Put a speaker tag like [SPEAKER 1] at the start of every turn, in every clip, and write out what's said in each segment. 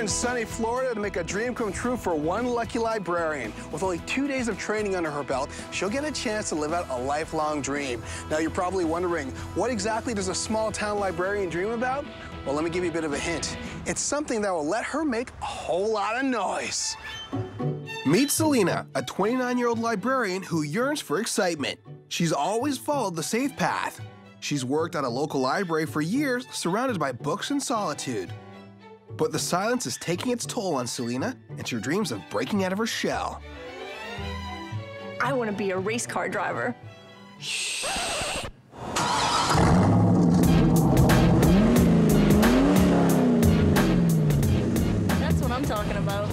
[SPEAKER 1] in sunny Florida to make a dream come true for one lucky librarian. With only 2 days of training under her belt, she'll get a chance to live out a lifelong dream. Now, you're probably wondering, what exactly does a small-town librarian dream about? Well, let me give you a bit of a hint. It's something that will let her make a whole lot of noise. Meet Selena, a 29-year-old librarian who yearns for excitement. She's always followed the safe path. She's worked at a local library for years, surrounded by books and solitude. But the silence is taking its toll on Selena, and she dreams of breaking out of her shell.
[SPEAKER 2] I want to be a race car driver. That's what I'm talking about.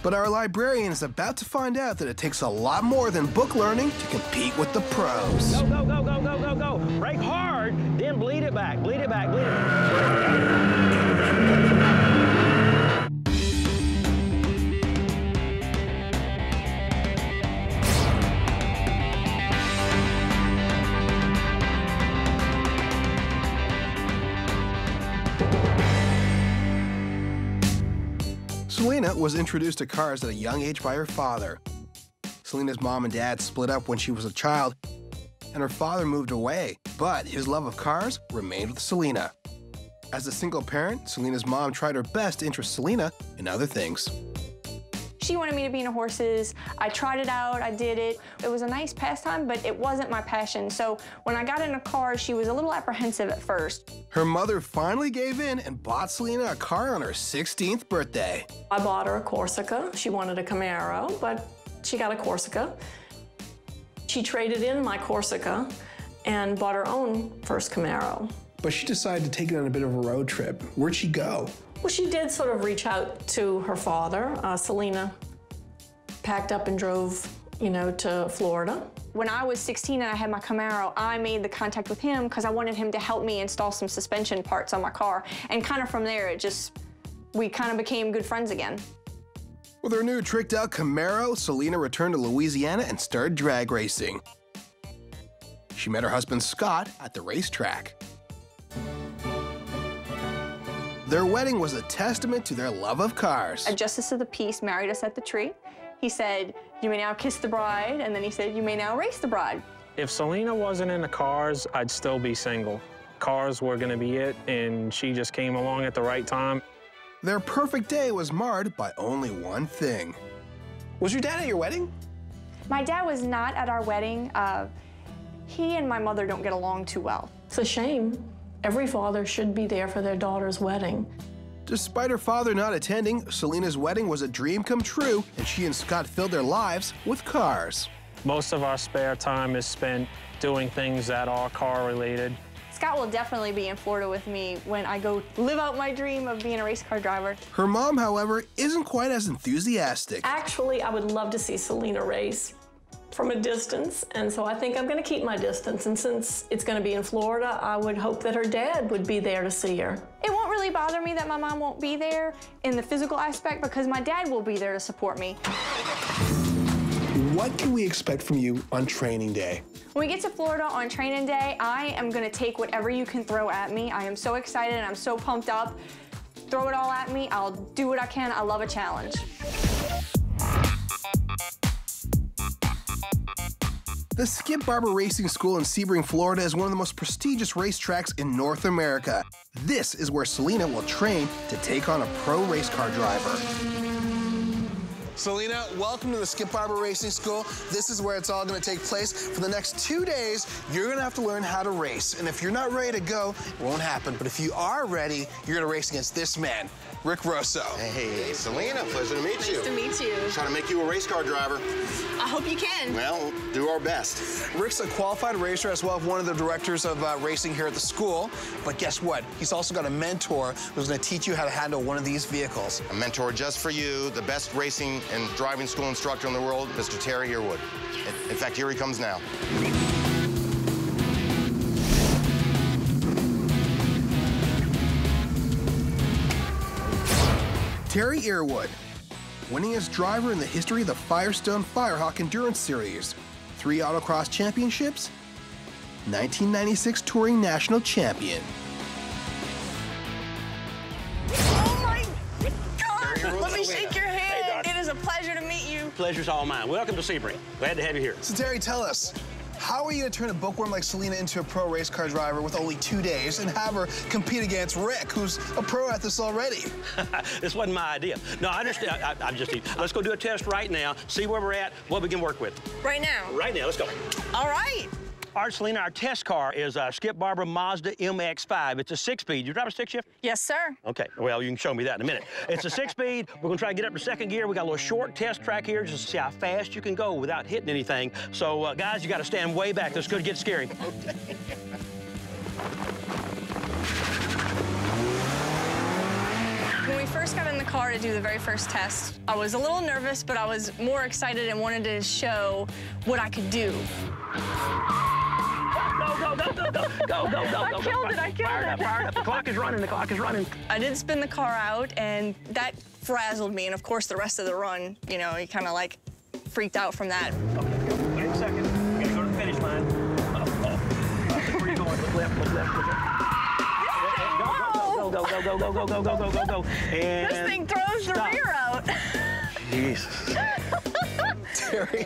[SPEAKER 1] But our librarian is about to find out that it takes a lot more than book learning to compete with the pros.
[SPEAKER 3] Go, go, go, go, go, go, go. Brake hard, then bleed it back, bleed it back, bleed it back.
[SPEAKER 1] Selena was introduced to cars at a young age by her father. Selena's mom and dad split up when she was a child, and her father moved away, but his love of cars remained with Selena. As a single parent, Selena's mom tried her best to interest Selena in other things.
[SPEAKER 2] She wanted me to be into horses. I tried it out, I did it. It was a nice pastime, but it wasn't my passion. So when I got into cars, she was a little apprehensive at first.
[SPEAKER 1] Her mother finally gave in and bought Selena a car on her 16th birthday.
[SPEAKER 4] I bought her a Corsica. She wanted a Camaro, but she got a Corsica. She traded in my Corsica and bought her own first Camaro.
[SPEAKER 1] But she decided to take it on a bit of a road trip. Where'd she go?
[SPEAKER 4] Well, she did sort of reach out to her father. Selena packed up and drove, to Florida.
[SPEAKER 2] When I was 16 and I had my Camaro, I made the contact with him because I wanted him to help me install some suspension parts on my car. And kind of from there, we kind of became good friends again.
[SPEAKER 1] With her new tricked-out Camaro, Selena returned to Louisiana and started drag racing. She met her husband, Scott, at the racetrack. Their wedding was a testament to their love of cars.
[SPEAKER 2] A justice of the peace married us at the tree. He said, "You may now kiss the bride," and then he said, "You may now race the bride."
[SPEAKER 3] If Selena wasn't into cars, I'd still be single. Cars were gonna be it, and she just came along at the right time.
[SPEAKER 1] Their perfect day was marred by only one thing. Was your dad at your wedding?
[SPEAKER 2] My dad was not at our wedding. He and my mother don't get along too well.
[SPEAKER 4] It's a shame. Every father should be there for their daughter's wedding.
[SPEAKER 1] Despite her father not attending, Selena's wedding was a dream come true, and she and Scott filled their lives with cars.
[SPEAKER 3] Most of our spare time is spent doing things that are car-related.
[SPEAKER 2] Scott will definitely be in Florida with me when I go live out my dream of being a race car driver.
[SPEAKER 1] Her mom, however, isn't quite as enthusiastic.
[SPEAKER 4] Actually, I would love to see Selena race from a distance, and so I think I'm going to keep my distance. And since it's going to be in Florida, I would hope that her dad would be there to see her.
[SPEAKER 2] It won't really bother me that my mom won't be there in the physical aspect because my dad will be there to support me.
[SPEAKER 1] What can we expect from you on training day?
[SPEAKER 2] When we get to Florida on training day, I am going to take whatever you can throw at me. I am so excited and I'm so pumped up. Throw it all at me. I'll do what I can. I love a challenge.
[SPEAKER 1] The Skip Barber Racing School in Sebring, Florida is one of the most prestigious racetracks in North America. This is where Selena will train to take on a pro race car driver. Selena, welcome to the Skip Barber Racing School. This is where it's all going to take place. For the next 2 days, you're going to have to learn how to race. And if you're not ready to go, it won't happen. But if you are ready, you're going to race against this man, Rick Rosso.
[SPEAKER 5] Hey, Selena, pleasure to meet you.
[SPEAKER 2] Nice to meet you.
[SPEAKER 5] Trying to make you a race car driver.
[SPEAKER 2] I hope you can.
[SPEAKER 5] Well, we'll do our best.
[SPEAKER 1] Rick's a qualified racer as well as one of the directors of racing here at the school. But guess what? He's also got a mentor who's going to teach you how to handle one of these vehicles.
[SPEAKER 5] A mentor just for you, the best racing and driving school instructor in the world, Mr. Terry Earwood. Yes. In fact, here he comes now.
[SPEAKER 1] Terry Earwood, winningest driver in the history of the Firestone Firehawk Endurance Series, 3 autocross championships, 1996 Touring National Champion.
[SPEAKER 2] Oh my God!
[SPEAKER 6] pleasure's all mine. Welcome to Sebring. Glad to have you here.
[SPEAKER 1] So, Terry, tell us, how are you going to turn a bookworm like Selena into a pro race car driver with only 2 days and have her compete against Rick, who's a pro at this already?
[SPEAKER 6] This wasn't my idea. No, I understand. I'm just let's go do a test right now, see where we're at, what we can work with.
[SPEAKER 2] Right now?
[SPEAKER 6] Right now, let's go.
[SPEAKER 2] All right.
[SPEAKER 6] All right, Selena, our test car is a Skip Barber Mazda MX-5. It's a 6-speed. You drive a stick shift?
[SPEAKER 2] Yes, sir.
[SPEAKER 6] Okay, well, you can show me that in a minute. It's a 6-speed. We're gonna try to get up to second gear. We got a little short test track here just to see how fast you can go without hitting anything. So, guys, you gotta stand way back. This could get scary. Okay.
[SPEAKER 2] When we first got in the car to do the very first test, I was a little nervous, but I was more excited and wanted to show what I could do.
[SPEAKER 6] Go.
[SPEAKER 2] I killed it.
[SPEAKER 6] Fire it up. The clock is running.
[SPEAKER 2] I did spin the car out, and that frazzled me. And of course, the rest of the run, you know, you kind of like freaked out from that.
[SPEAKER 6] Okay, wait a second. You gotta go to the finish line. Where are you going? Look left. Go. And
[SPEAKER 2] this thing throws the rear out.
[SPEAKER 6] Jesus.
[SPEAKER 1] Terry,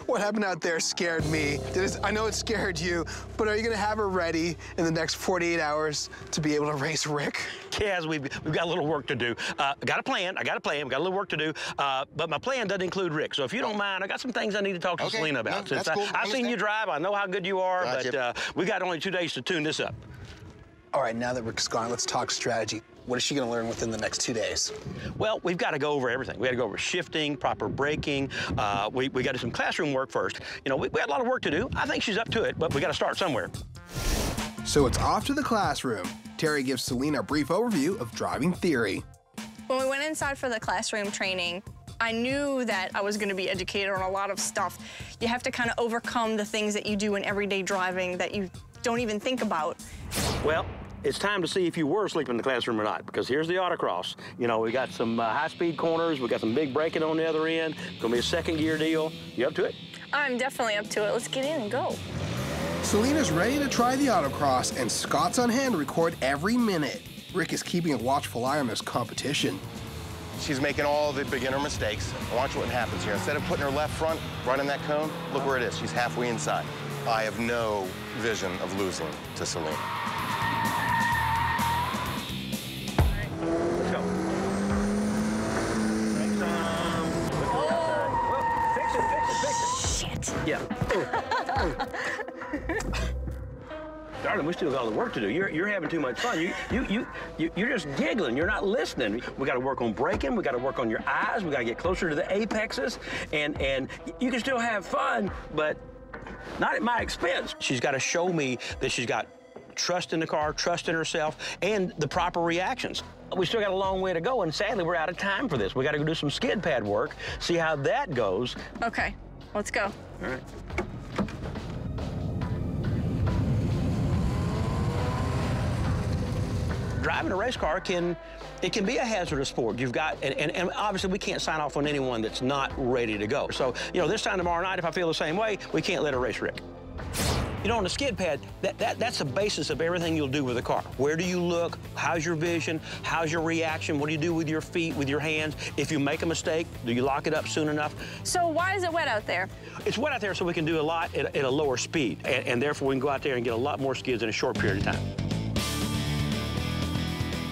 [SPEAKER 1] what happened out there scared me. I know it scared you, but are you going to have her ready in the next 48 hours to be able to race Rick?
[SPEAKER 6] Kaz, we've got a little work to do. I got a plan. We've got a little work to do. But my plan doesn't include Rick. So if you don't mind, I got some things I need to talk to Selena about.
[SPEAKER 5] No, that's cool.
[SPEAKER 6] I've seen you drive. I know how good you are.
[SPEAKER 5] Gotcha.
[SPEAKER 6] But we got only 2 days to tune this up.
[SPEAKER 1] All right, now that Rick's gone, let's talk strategy. What is she going to learn within the next 2 days?
[SPEAKER 6] Well, we've got to go over everything. We got to go over shifting, proper braking. We got to do some classroom work first. You know, we had a lot of work to do. I think she's up to it, but we got to start somewhere.
[SPEAKER 1] So it's off to the classroom. Terry gives Selena a brief overview of driving theory.
[SPEAKER 2] When we went inside for the classroom training, I knew that I was going to be educated on a lot of stuff. You have to kind of overcome the things that you do in everyday driving that you don't even think about.
[SPEAKER 6] Well, it's time to see if you were asleep in the classroom or not, because here's the autocross. You know, we got some high-speed corners. We got some big braking on the other end. It's going to be a second-gear deal. You up to it?
[SPEAKER 2] I'm definitely up to it. Let's get in and go.
[SPEAKER 1] Selena's ready to try the autocross, and Scott's on hand to record every minute. Rick is keeping a watchful eye on this competition.
[SPEAKER 5] She's making all the beginner mistakes. Watch what happens here. Instead of putting her left front right in that cone, look where it is. She's halfway inside. I have no vision of losing to Selena.
[SPEAKER 6] Let's go.
[SPEAKER 2] Shit.
[SPEAKER 6] Yeah. Darling, we still got a lot of work to do. You're having too much fun. You're just giggling. You're not listening. We got to work on braking. We got to work on your eyes. We got to get closer to the apexes. And you can still have fun, but not at my expense. She's got to show me that she's got trust in the car, trust in herself, and the proper reactions. We still got a long way to go, and sadly, we're out of time for this. We got to go do some skid pad work, see how that goes.
[SPEAKER 2] Okay, let's go.
[SPEAKER 6] All right. Driving a race car can be a hazardous sport. You've got, and obviously we can't sign off on anyone that's not ready to go. So, you know, this time tomorrow night, if I feel the same way, we can't let her race Rick. You know, on the skid pad, that's the basis of everything you'll do with a car. Where do you look? How's your vision? How's your reaction? What do you do with your feet, with your hands? If you make a mistake, do you lock it up soon enough?
[SPEAKER 2] So why is it wet out there?
[SPEAKER 6] It's wet out there so we can do a lot at a lower speed, and therefore we can go out there and get a lot more skids in a short period of time.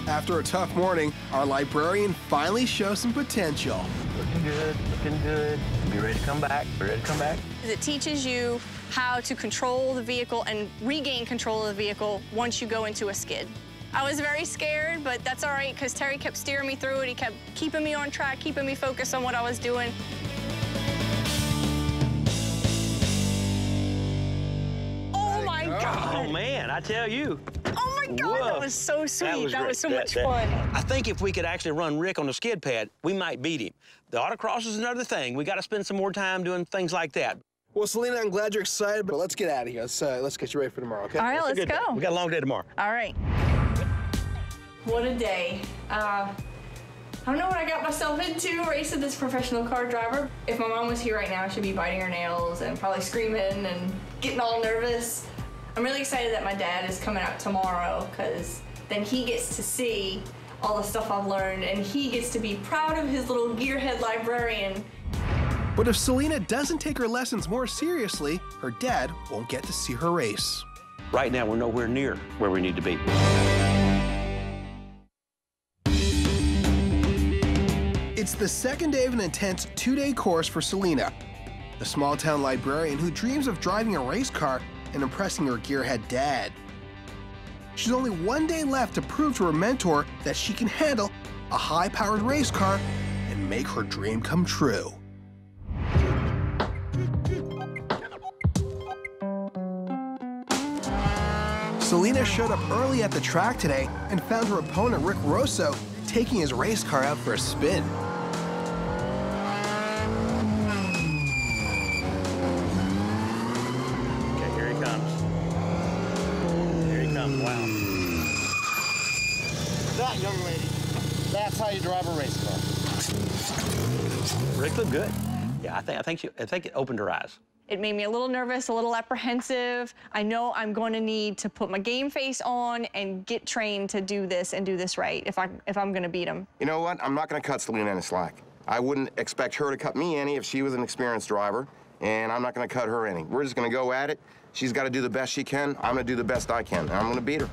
[SPEAKER 1] After a tough morning, our librarian finally shows some potential.
[SPEAKER 6] Looking good, looking good. Be ready to come back, be ready to come back.
[SPEAKER 2] It teaches you how to control the vehicle and regain control of the vehicle once you go into a skid. I was very scared, but that's all right, because Terry kept steering me through it. He kept keeping me on track, keeping me focused on what I was doing. Oh my God!
[SPEAKER 6] Oh man, I tell you.
[SPEAKER 2] Oh my God,
[SPEAKER 6] Whoa.
[SPEAKER 2] that was so sweet. That was so much fun.
[SPEAKER 6] I think if we could actually run Rick on the skid pad, we might beat him. The autocross is another thing. We got to spend some more time doing things like that.
[SPEAKER 1] Well, Selena, I'm glad you're excited, but let's get out of here. Let's get you ready for tomorrow, okay?
[SPEAKER 2] All right, let's go.
[SPEAKER 6] We got a long day tomorrow.
[SPEAKER 2] All right. What a day. I don't know what I got myself into racing this professional car driver. If my mom was here right now, she'd be biting her nails and probably screaming and getting all nervous. I'm really excited that my dad is coming out tomorrow, because then he gets to see all the stuff I've learned, and he gets to be proud of his little gearhead librarian.
[SPEAKER 1] But if Selena doesn't take her lessons more seriously, her dad won't get to see her race.
[SPEAKER 6] Right now, we're nowhere near where we need to be.
[SPEAKER 1] It's the second day of an intense 2-day course for Selena, the small-town librarian who dreams of driving a race car and impressing her gearhead dad. She's only 1 day left to prove to her mentor that she can handle a high-powered race car and make her dream come true. Selena showed up early at the track today and found her opponent, Rick Rosso, taking his race car out for a spin.
[SPEAKER 6] Okay, here he comes. Here he comes, wow.
[SPEAKER 5] That, young lady, that's how you drive a race car.
[SPEAKER 6] Rick looked good. Yeah, I think it opened her eyes.
[SPEAKER 2] It made me a little nervous, a little apprehensive. I know I'm going to need to put my game face on and get trained to do this and do this right if I'm going to beat him.
[SPEAKER 5] You know what? I'm not going to cut Selena any slack. I wouldn't expect her to cut me any if she was an experienced driver, and I'm not going to cut her any. We're just going to go at it. She's got to do the best she can. I'm going to do the best I can, and I'm going to beat her.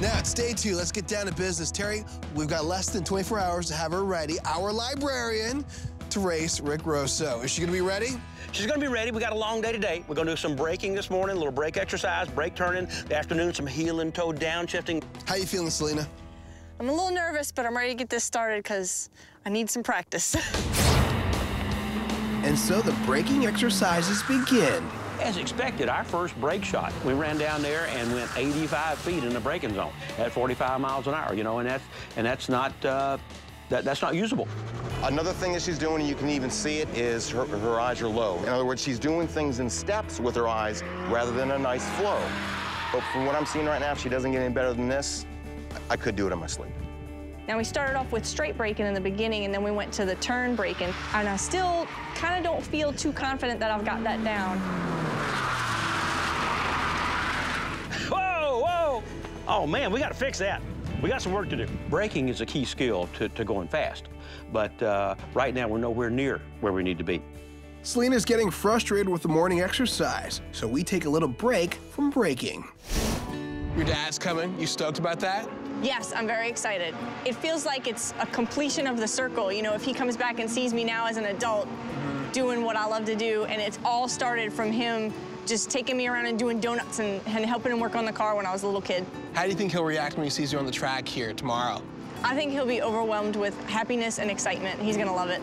[SPEAKER 1] Now, it's day 2. Let's get down to business. Terry, we've got less than 24 hours to have her ready, our librarian, to race Rick Rosso. Is she going to be ready?
[SPEAKER 6] She's going to be ready. We got a long day today. We're going to do some braking this morning, a little brake exercise, brake turning. The afternoon, some heel and toe downshifting.
[SPEAKER 1] How you feeling, Selena?
[SPEAKER 2] I'm a little nervous, but I'm ready to get this started because I need some practice.
[SPEAKER 1] And so the braking exercises begin.
[SPEAKER 6] As expected, our first brake shot, we ran down there and went 85 feet in the braking zone at 45 miles an hour, you know, and that's not usable.
[SPEAKER 5] Another thing that she's doing, and you can even see it, is her eyes are low. In other words, she's doing things in steps with her eyes rather than a nice flow. But from what I'm seeing right now, if she doesn't get any better than this, I could do it in my sleep.
[SPEAKER 2] Now, we started off with straight braking in the beginning, and then we went to the turn braking, and I still kind of don't feel too confident that I've got that down.
[SPEAKER 6] Whoa, whoa! Oh, man, we got to fix that. We got some work to do. Braking is a key skill to going fast, but right now we're nowhere near where we need to be.
[SPEAKER 1] Selena's getting frustrated with the morning exercise, so we take a little break from braking. Your dad's coming. You stoked about that?
[SPEAKER 2] Yes, I'm very excited. It feels like it's a completion of the circle. You know, if he comes back and sees me now as an adult doing what I love to do, and it's all started from him just taking me around and doing donuts and helping him work on the car when I was a little kid.
[SPEAKER 1] How do you think he'll react when he sees you on the track here tomorrow?
[SPEAKER 2] I think he'll be overwhelmed with happiness and excitement. He's gonna love it.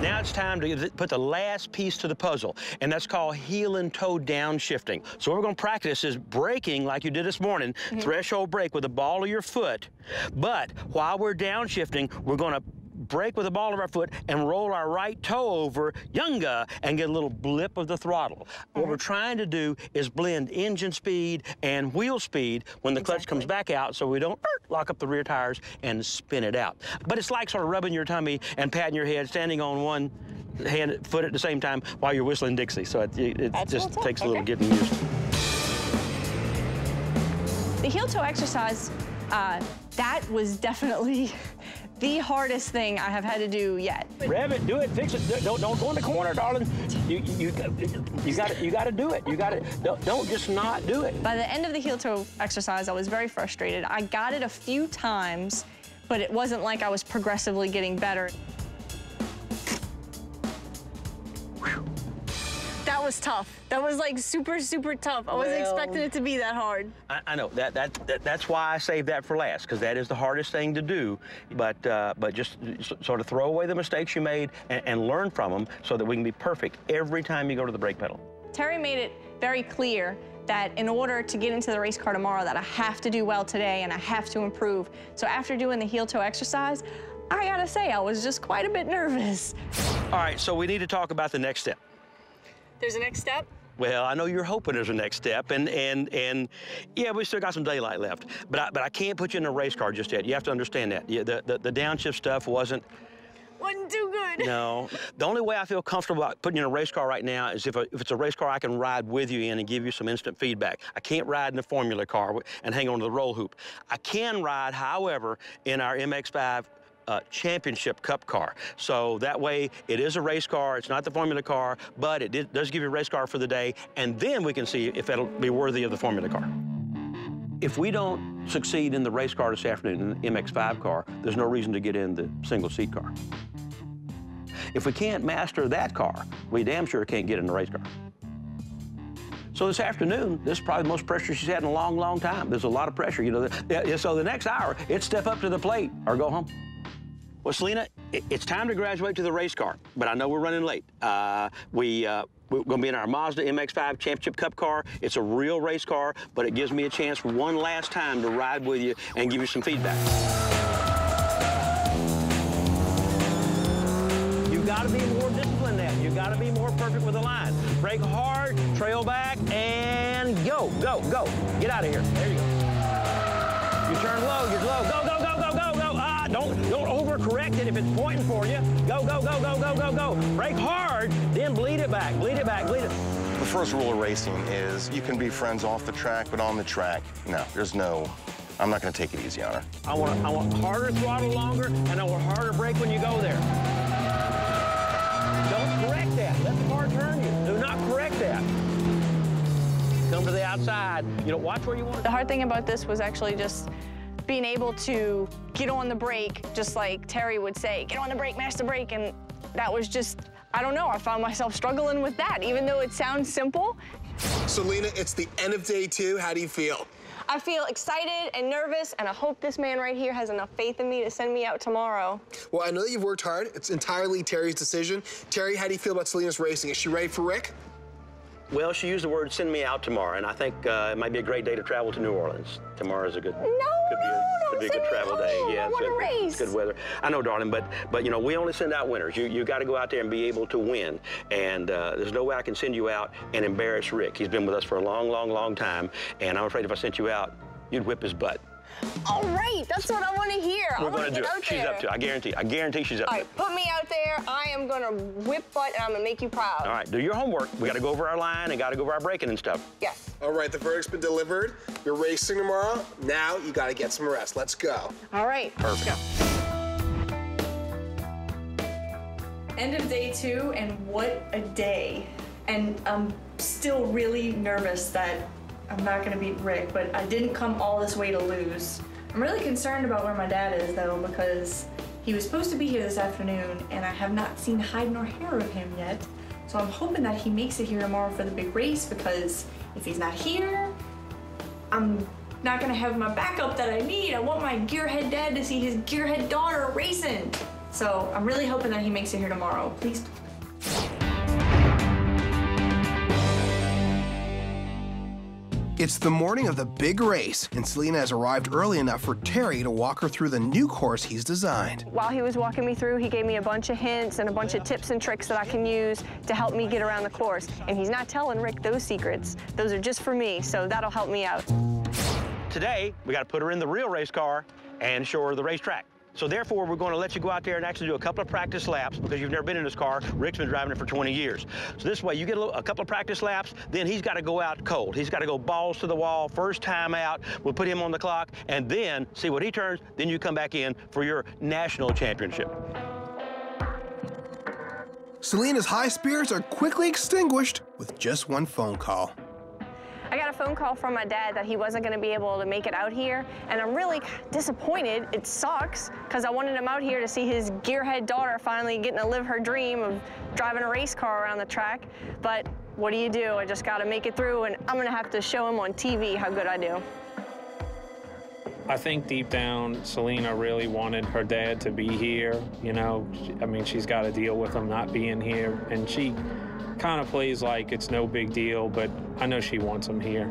[SPEAKER 6] Now it's time to put the last piece to the puzzle, and that's called heel and toe downshifting. So what we're gonna practice is braking like you did this morning, threshold brake with the ball of your foot, but while we're downshifting, we're gonna brake with the ball of our foot and roll our right toe over younger and get a little blip of the throttle. What we're trying to do is blend engine speed and wheel speed when the clutch comes back out so we don't lock up the rear tires and spin it out. But it's like sort of rubbing your tummy and patting your head, standing on one foot at the same time while you're whistling Dixie. So it just takes a little getting used to.
[SPEAKER 2] The heel toe exercise, that was definitely the hardest thing I have had to do yet.
[SPEAKER 6] Rev it, do it, fix it. Don't go in the corner, darling. You got to do it. Don't just not do it.
[SPEAKER 2] By the end of the heel toe exercise, I was very frustrated. I got it a few times, but it wasn't like I was progressively getting better. That was tough. That was like super, super tough. I wasn't expecting it to be that hard.
[SPEAKER 6] I know that's why I saved that for last, because that is the hardest thing to do. But just sort of throw away the mistakes you made and learn from them so that we can be perfect every time you go to the brake pedal.
[SPEAKER 2] Terry made it very clear that in order to get into the race car tomorrow, that I have to do well today and I have to improve. So after doing the heel toe exercise, I gotta say I was just quite a bit nervous.
[SPEAKER 6] All right, so we need to talk about the next step.
[SPEAKER 2] There's a next step?
[SPEAKER 6] Well, I know you're hoping there's a next step, and yeah, we still got some daylight left. But I can't put you in a race car just yet. You have to understand that. Yeah, the downshift stuff wasn't
[SPEAKER 2] too good.
[SPEAKER 6] No. The only way I feel comfortable about putting you in a race car right now is if it's a race car I can ride with you in and give you some instant feedback. I can't ride in a formula car and hang on to the roll hoop. I can ride, however, in our MX-5 championship cup car. So that way, it is a race car. It's not the Formula car, but it does give you a race car for the day, and then we can see if it'll be worthy of the Formula car. If we don't succeed in the race car this afternoon, in the MX-5 car, there's no reason to get in the single-seat car. If we can't master that car, we damn sure can't get in the race car. So this afternoon, this is probably the most pressure she's had in a long, long time. There's a lot of pressure, you know. So the next hour, it's step up to the plate or go home. Well, Selena, it's time to graduate to the race car, but I know we're running late. We're going to be in our Mazda MX-5 Championship Cup car. It's a real race car, but it gives me a chance for one last time to ride with you and give you some feedback. You got to be more disciplined than that. You got to be more perfect with the line. Brake hard, trail back, and go, go, go. Get out of here. There you go. You turn low, you're low. Go, go, go, go, go, go. Don't overcorrect it if it's pointing for you. Go, go, go, go, go, go, go. Brake hard, then bleed it back, bleed it back, bleed it.
[SPEAKER 5] The first rule of racing is you can be friends off the track, but on the track, no, there's no, I'm not going to take it easy on her.
[SPEAKER 6] I want harder throttle longer, and I want harder brake when you go there. Don't correct that. Let the car turn you. Do not correct that. Come to the outside. You know, watch where you want to.
[SPEAKER 2] The hard thing about this was actually just being able to get on the brake, just like Terry would say, get on the brake, mash the brake, and that was just, I don't know, I found myself struggling with that, even though it sounds simple.
[SPEAKER 1] Selena, it's the end of day 2. How do you feel?
[SPEAKER 2] I feel excited and nervous, and I hope this man right here has enough faith in me to send me out tomorrow.
[SPEAKER 1] Well, I know that you've worked hard. It's entirely Terry's decision. Terry, how do you feel about Selena's racing? Is she ready for Rick?
[SPEAKER 6] Well, she used the word "send me out" tomorrow, and I think it might be a great day to travel to New Orleans. Tomorrow is a good, could be a good travel day. Yeah, it's good weather. I know, darling, but you know, we only send out winners. You got to go out there and be able to win. And there's no way I can send you out and embarrass Rick. He's been with us for a long, long, long time, and I'm afraid if I sent you out, you'd whip his butt.
[SPEAKER 2] All right, that's what I want to hear.
[SPEAKER 6] We're going to do it. She's up to it. I guarantee. I guarantee she's up to it.
[SPEAKER 2] All right, put me out there. I am going to whip butt, and I'm going to make you proud.
[SPEAKER 6] All right, do your homework. We got to go over our line and got to go over our braking and stuff.
[SPEAKER 2] Yes.
[SPEAKER 1] All right, the verdict's been delivered. You're racing tomorrow. Now you got to get some rest. Let's go.
[SPEAKER 2] All right.
[SPEAKER 6] Perfect.
[SPEAKER 2] Let's go. End of day 2, and what a day. And I'm still really nervous that I'm not gonna beat Rick, but I didn't come all this way to lose. I'm really concerned about where my dad is though, because he was supposed to be here this afternoon and I have not seen hide nor hair of him yet. So I'm hoping that he makes it here tomorrow for the big race, because if he's not here, I'm not gonna have my backup that I need. I want my gearhead dad to see his gearhead daughter racing. So I'm really hoping that he makes it here tomorrow. Please.
[SPEAKER 1] It's the morning of the big race, and Selena has arrived early enough for Terry to walk her through the new course he's designed.
[SPEAKER 2] While he was walking me through, he gave me a bunch of hints and a bunch of tips and tricks that I can use to help me get around the course. And he's not telling Rick those secrets. Those are just for me, so that'll help me out.
[SPEAKER 6] Today, we got to put her in the real race car and show her the racetrack. So therefore, we're going to let you go out there and actually do a couple of practice laps, because you've never been in this car. Rick's been driving it for 20 years. So this way, you get a couple of practice laps, then he's got to go out cold. He's got to go balls to the wall, first time out. We'll put him on the clock, and then see what he turns. Then you come back in for your national championship.
[SPEAKER 1] Selena's high spirits are quickly extinguished with just one phone call.
[SPEAKER 2] I got a phone call from my dad that he wasn't gonna be able to make it out here, and I'm really disappointed. It sucks, because I wanted him out here to see his gearhead daughter finally getting to live her dream of driving a race car around the track. But what do? I just gotta make it through, and I'm gonna have to show him on TV how good I do.
[SPEAKER 3] I think deep down, Selena really wanted her dad to be here. You know, I mean, she's got to deal with him not being here, and she kind of plays like it's no big deal, but I know she wants him here.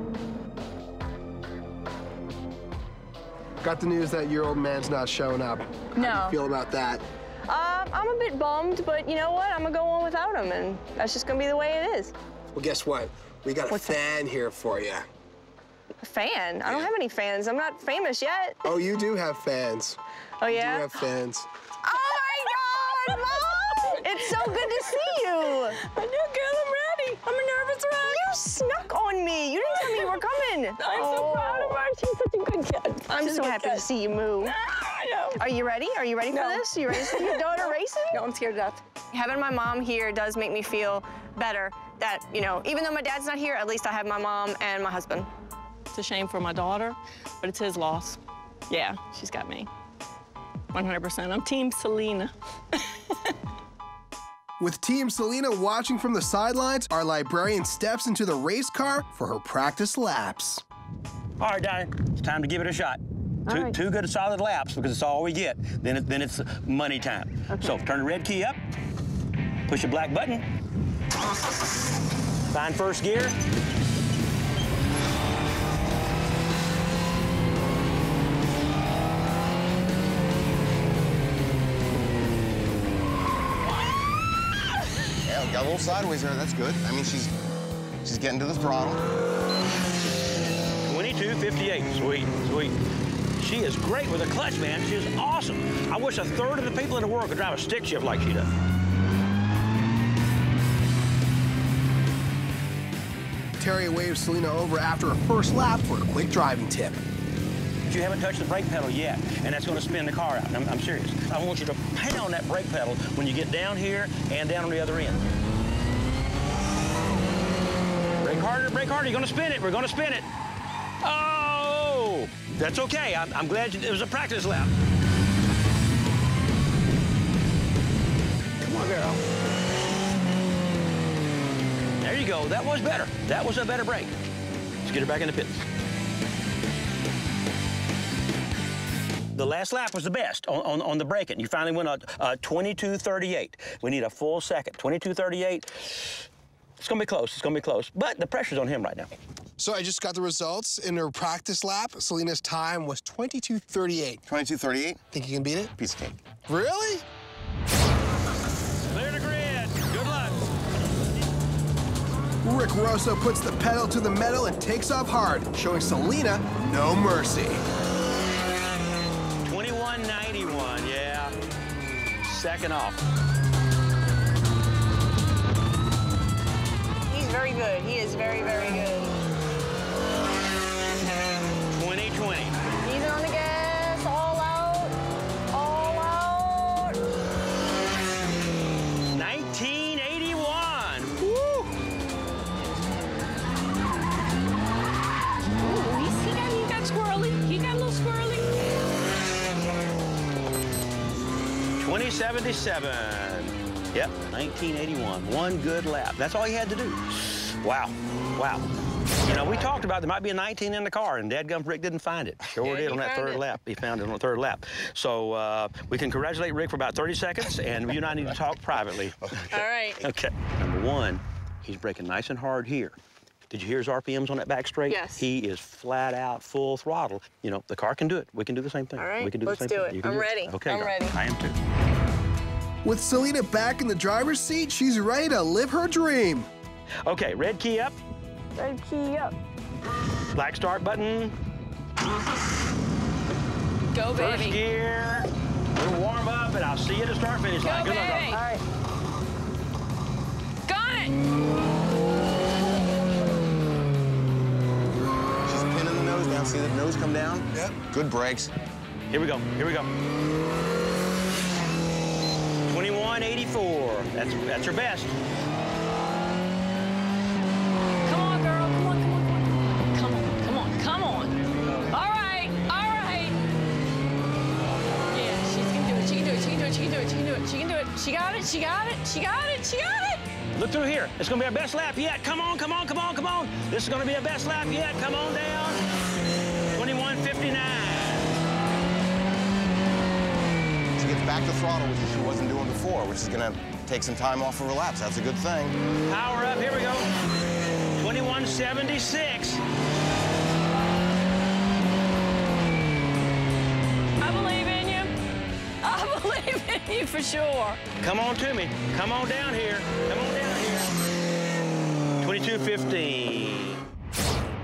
[SPEAKER 1] Got the news that your old man's not showing up.
[SPEAKER 2] No.
[SPEAKER 1] How do you feel about that?
[SPEAKER 2] I'm a bit bummed, but you know what? I'm gonna go on without him, and that's just gonna be the way it is.
[SPEAKER 1] Well, guess what? We got a fan here for you.
[SPEAKER 2] A fan? I don't have any fans. I'm not famous yet.
[SPEAKER 1] Oh, you do have fans.
[SPEAKER 2] Oh, yeah?
[SPEAKER 1] You do have fans.
[SPEAKER 2] Oh, my God, Mom! It's so good to see you.
[SPEAKER 4] I know, girl, I'm ready. I'm a nervous wreck.
[SPEAKER 2] You snuck on me. You didn't tell me you were coming.
[SPEAKER 4] I'm so proud of her. She's such a good kid.
[SPEAKER 2] I'm so happy to see you, Moo.
[SPEAKER 4] I know.
[SPEAKER 7] Are you ready? Are you ready for this? Are you ready to see your daughter racing?
[SPEAKER 4] No, I'm scared to death.
[SPEAKER 7] Having my mom here does make me feel better that, you know, even though my dad's not here, at least I have my mom and my husband.
[SPEAKER 4] It's a shame for my daughter, but it's his loss. Yeah, she's got me. 100%. I'm Team Selena.
[SPEAKER 1] With Team Selena watching from the sidelines, our librarian steps into the race car for her practice laps.
[SPEAKER 6] All right, Donnie, it's time to give it a shot. Two good solid laps, because it's all we get. Then it's money time. Okay. So turn the red key up, push the black button, find first gear.
[SPEAKER 5] Yeah, got a little sideways there. That's good. I mean, she's getting to the throttle.
[SPEAKER 6] 22:58. Sweet, sweet. She is great with a clutch, man. She is awesome. I wish a third of the people in the world could drive a stick shift like she does.
[SPEAKER 1] Terry waves Selena over after her first lap for a quick driving tip.
[SPEAKER 6] You haven't touched the brake pedal yet, and that's going to spin the car out. I'm serious. I want you to pound that brake pedal when you get down here and down on the other end. Brake harder, brake harder. You're going to spin it. We're going to spin it. Oh, that's okay. I'm glad it was a practice lap. Come on, girl. There you go. That was better. That was a better brake. Let's get her back in the pits. The last lap was the best on the braking. You finally went a 22:38. We need a full second. 22:38. It's going to be close. It's going to be close. But the pressure's on him right now.
[SPEAKER 1] So I just got the results in her practice lap. Selena's time was 22:38.
[SPEAKER 5] 22:38?
[SPEAKER 1] Think you can beat it?
[SPEAKER 5] Piece of cake.
[SPEAKER 1] Really?
[SPEAKER 6] Clear the grid. Good luck.
[SPEAKER 1] Rick Rosso puts the pedal to the metal and takes off hard, showing Selena no mercy.
[SPEAKER 6] 21:91, yeah. Second off.
[SPEAKER 7] He's very good. He is very, very good.
[SPEAKER 6] 20:20.
[SPEAKER 7] He's on the gas, all out, all out.
[SPEAKER 6] 1981. Woo!
[SPEAKER 4] Ooh, he got squirrely. He got a little squirrely.
[SPEAKER 6] 2077. Yep, 1981. One good lap. That's all he had to do. Wow, wow. You know, we talked about there might be a 19 in the car, and dadgum Rick didn't find it. Sure did on that third lap. He found it on the third lap. So we can congratulate Rick for about 30 seconds, and you and I need to talk privately.
[SPEAKER 7] All right.
[SPEAKER 6] Okay. Number one, he's braking nice and hard here. Did you hear his RPMs on that back straight?
[SPEAKER 7] Yes.
[SPEAKER 6] He is flat out, full throttle. You know, the car can do it. We can do the same thing.
[SPEAKER 7] All right,
[SPEAKER 6] we can do
[SPEAKER 7] let's
[SPEAKER 6] the same
[SPEAKER 7] do
[SPEAKER 6] thing.
[SPEAKER 7] it.
[SPEAKER 6] You can
[SPEAKER 7] I'm
[SPEAKER 6] do
[SPEAKER 7] ready.
[SPEAKER 6] Okay,
[SPEAKER 7] I'm
[SPEAKER 6] girl.
[SPEAKER 7] ready.
[SPEAKER 6] I am too.
[SPEAKER 1] With Selena back in the driver's seat, she's ready to live her dream.
[SPEAKER 6] Okay, red key up.
[SPEAKER 7] Red key up.
[SPEAKER 6] Black start button.
[SPEAKER 4] Go,
[SPEAKER 6] First
[SPEAKER 4] baby.
[SPEAKER 6] gear. We'll warm up, and I'll see you at the start-finish line.
[SPEAKER 4] Go,
[SPEAKER 6] Good luck,
[SPEAKER 4] baby.
[SPEAKER 6] girl.
[SPEAKER 7] All right.
[SPEAKER 4] Got it.
[SPEAKER 5] She's pinning the nose down. See the nose come down?
[SPEAKER 1] Yep.
[SPEAKER 5] Good brakes.
[SPEAKER 6] Here we go. Here we go. 21:84. That's her best.
[SPEAKER 4] Come on, girl. Come on, come on, come on. Come on, come on, come on. All right, all right. Yeah, she's gonna do it. She can do it. She can do it. She can do it. She can do it. She can do it. She got it. She got it. She got it. She got it.
[SPEAKER 6] Look through here. It's going to be our best lap yet. Come on, come on, come on, come on. This is going to be our best lap yet. Come on down. 21:59.
[SPEAKER 5] She gets back to throttle, which she wasn't doing before, which is going to take some time off of her laps. That's a good thing.
[SPEAKER 6] Power up. Here we go. 21:76.
[SPEAKER 4] I believe in you. I believe in you for sure.
[SPEAKER 6] Come on to me. Come on down here. Come on down here. 22:15.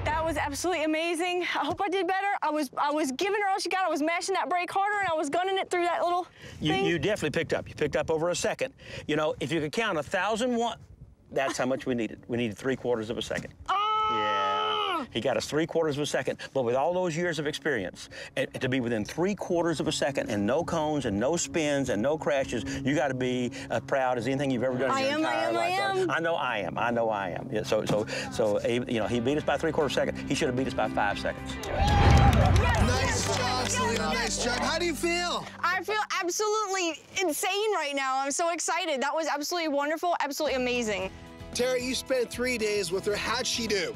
[SPEAKER 7] That was absolutely amazing. I hope I did better. I was giving her all she got. I was mashing that brake harder, and I was gunning it through that little thing.
[SPEAKER 6] You definitely picked up. You picked up over a second. You know, if you could count 1,001, that's how much we needed. We needed 3/4 of a second.
[SPEAKER 7] Oh!
[SPEAKER 6] Yeah. He got us 3/4 of a second. But with all those years of experience, and to be within 3/4 of a second and no cones and no spins and no crashes, you got to be proud as anything you've ever done in your entire life. I know I am. I know I am. Yeah, so you know, he beat us by 3/4 second. He should have beat us by 5 seconds.
[SPEAKER 1] Nice job, Selena. Nice job. How do you feel?
[SPEAKER 7] I feel absolutely insane right now. I'm so excited. That was absolutely wonderful, absolutely amazing.
[SPEAKER 1] Terry, you spent 3 days with her. How'd she do?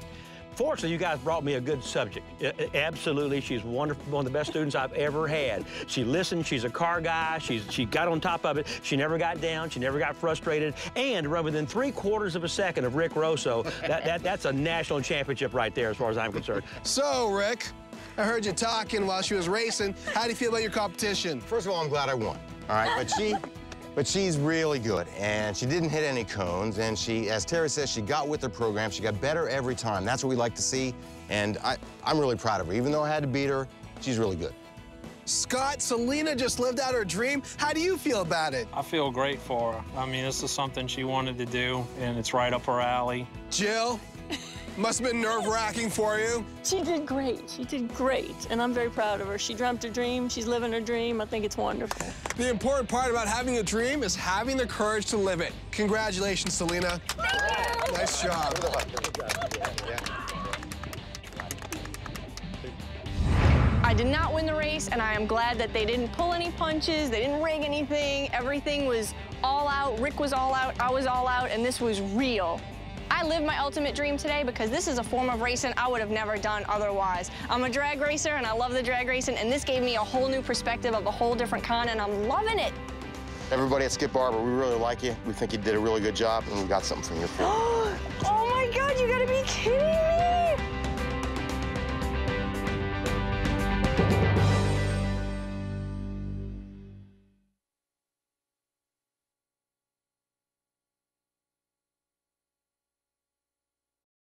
[SPEAKER 6] Fortunately, you guys brought me a good subject. Absolutely, she's wonderful, one of the best students I've ever had. She listened, she's a car guy, she got on top of it, she never got down, she never got frustrated, and to run within 3/4 of a second of Rick Rosso, that's a national championship right there as far as I'm concerned.
[SPEAKER 1] So, Rick, I heard you talking while she was racing. How do you feel about your competition?
[SPEAKER 5] First of all, I'm glad I won, all right? But she's really good, and she didn't hit any cones, and she, as Terry says, she got with the program. She got better every time. That's what we like to see, and I'm really proud of her. Even though I had to beat her, she's really good.
[SPEAKER 1] Scott, Selena just lived out her dream. How do you feel about it?
[SPEAKER 3] I feel great for her. I mean, this is something she wanted to do, and it's right up her alley.
[SPEAKER 1] Jill, must have been nerve-wracking for you.
[SPEAKER 4] She did great. She did great, and I'm very proud of her. She dreamt her dream. She's living her dream. I think it's wonderful.
[SPEAKER 1] The important part about having a dream is having the courage to live it. Congratulations, Selena.
[SPEAKER 7] Thank you.
[SPEAKER 1] Nice job.
[SPEAKER 7] I did not win the race, and I am glad that they didn't pull any punches, they didn't rig anything. Everything was all out. Rick was all out, I was all out, and this was real. I lived my ultimate dream today because this is a form of racing I would have never done otherwise. I'm a drag racer, and I love the drag racing, and this gave me a whole new perspective of a whole different kind, and I'm loving it.
[SPEAKER 5] Everybody at Skip Barber, we really like you. We think you did a really good job, and we got something from you.
[SPEAKER 7] Oh my God, you gotta be kidding me!